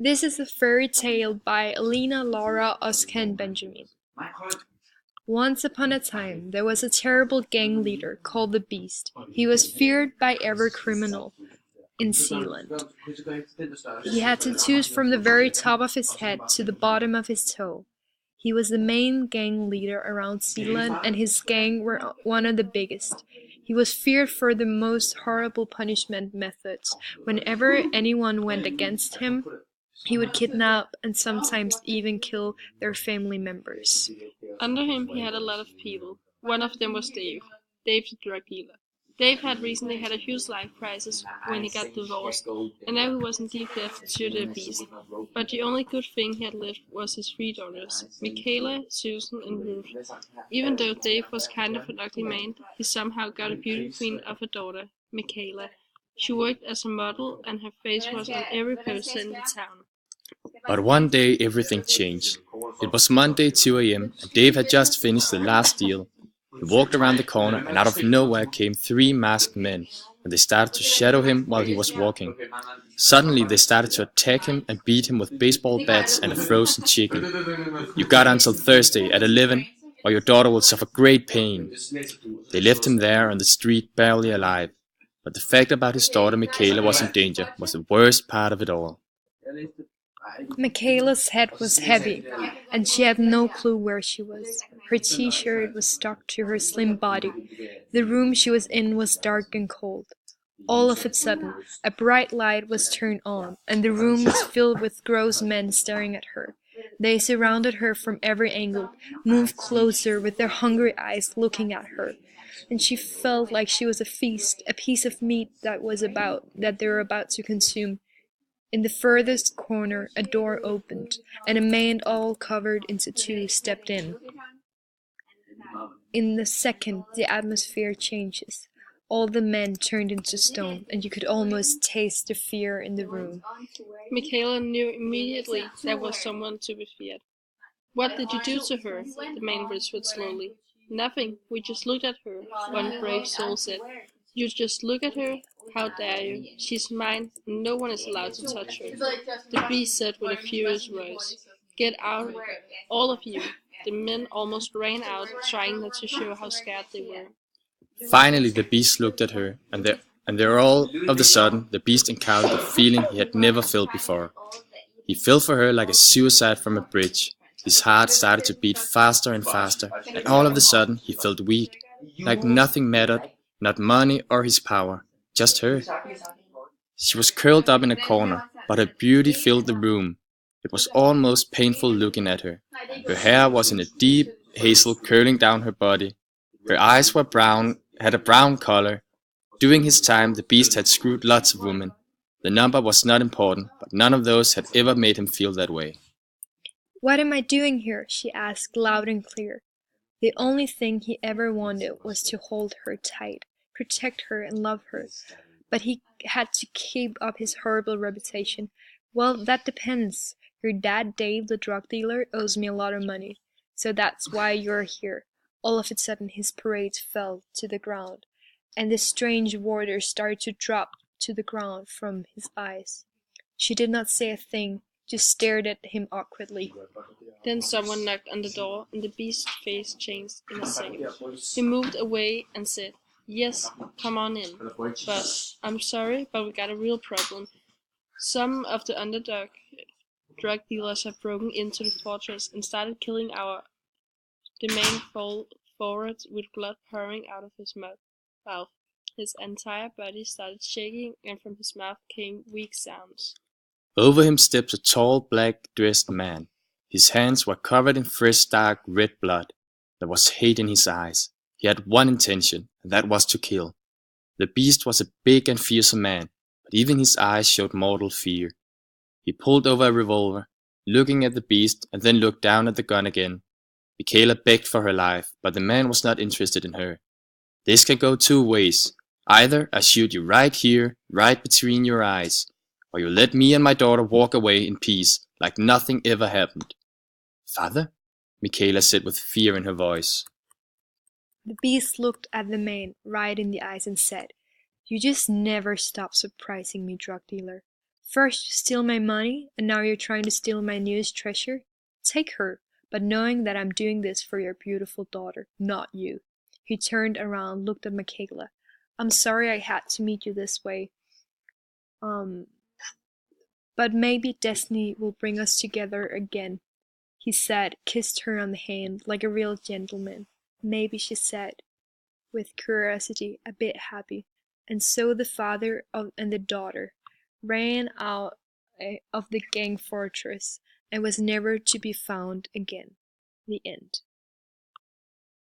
This is a fairy tale by Elena Laura Osken Benjamin. Once upon a time, there was a terrible gang leader called the Beast. He was feared by every criminal in Zealand. He had tattoos from the very top of his head to the bottom of his toe. He was the main gang leader around Zealand, and his gang were one of the biggest. He was feared for the most horrible punishment methods. Whenever anyone went against him, he would kidnap and sometimes even kill their family members. Under him, he had a lot of people. One of them was Dave. Dave the drug dealer. Dave had recently had a huge life crisis when he got divorced, and now he was in deep debt to the Beast. But the only good thing he had left was his three daughters, Michaela, Susan, and Ruth. Even though Dave was kind of an ugly man, he somehow got a beauty queen of a daughter, Michaela. She worked as a model, and her face was on every poster in the town. But one day everything changed. It was Monday 2 a.m. and Dave had just finished the last deal. He walked around the corner and out of nowhere came three masked men, and they started to shadow him while he was walking. Suddenly they started to attack him and beat him with baseball bats and a frozen chicken. "You got until Thursday at 11 or your daughter will suffer great pain." They left him there on the street barely alive. But the fact about his daughter Michaela was in danger was the worst part of it all. Michaela's head was heavy, and she had no clue where she was. Her t-shirt was stuck to her slim body. The room she was in was dark and cold. All of a sudden, a bright light was turned on, and the room was filled with gross men staring at her. They surrounded her from every angle, moved closer with their hungry eyes looking at her, and she felt like she was a feast, a piece of meat that they were about to consume. In the furthest corner, a door opened, and a man all covered in tattoos stepped in. In a second, the atmosphere changes. All the men turned into stone, and you could almost taste the fear in the room. Michaela knew immediately there was someone to be feared. "What did you do to her?" the man whispered slowly. "Nothing, we just looked at her," one brave soul said. "You just look at her? How dare you? She's mine, and no one is allowed to touch her." The Beast said with a furious voice. "Get out, all of you." The men almost ran out, trying not to show how scared they were. Finally the Beast looked at her, and there all of a sudden the Beast encountered a feeling he had never felt before. He fell for her like a suicide from a bridge. His heart started to beat faster and faster, and all of a sudden he felt weak, like nothing mattered, not money or his power, just her. She was curled up in a corner, but her beauty filled the room. It was almost painful looking at her. Her hair was in a deep hazel curling down her body. Her eyes were brown, had a brown color. During his time, the Beast had screwed lots of women. The number was not important, but none of those had ever made him feel that way. "What am I doing here?" she asked loud and clear. The only thing he ever wanted was to hold her tight, protect her and love her. But he had to keep up his horrible reputation. "Well, that depends. Your dad, Dave the drug dealer, owes me a lot of money. So that's why you're here." All of a sudden his parade fell to the ground, and the strange water started to drop to the ground from his eyes. She did not say a thing, just stared at him awkwardly. Then someone knocked on the door, and the Beast's face changed in a second. He moved away and said, "Yes, come on in. But I'm sorry, but we got a real problem. Some of the underdog drug dealers have broken into the fortress and started killing our..." The man fell forward with blood pouring out of his mouth. His entire body started shaking, and from his mouth came weak sounds. Over him stepped a tall, black-dressed man. His hands were covered in fresh, dark red blood. There was hate in his eyes. He had one intention, and that was to kill. The Beast was a big and fearsome man, but even his eyes showed mortal fear. He pulled over a revolver, looking at the Beast, and then looked down at the gun again. Michaela begged for her life, but the man was not interested in her. "This can go two ways. Either I shoot you right here, right between your eyes, or you let me and my daughter walk away in peace, like nothing ever happened." "Father?" Michaela said with fear in her voice. The Beast looked at the man right in the eyes and said, "You just never stop surprising me, drug dealer. First you steal my money, and now you're trying to steal my newest treasure? Take her, but knowing that I'm doing this for your beautiful daughter, not you." He turned around, looked at Michaela. "I'm sorry I had to meet you this way. But maybe destiny will bring us together again," he said, kissed her on the hand like a real gentleman. "Maybe," she said, with curiosity, a bit happy. And so the father and the daughter ran out of the gang fortress and was never to be found again. The end.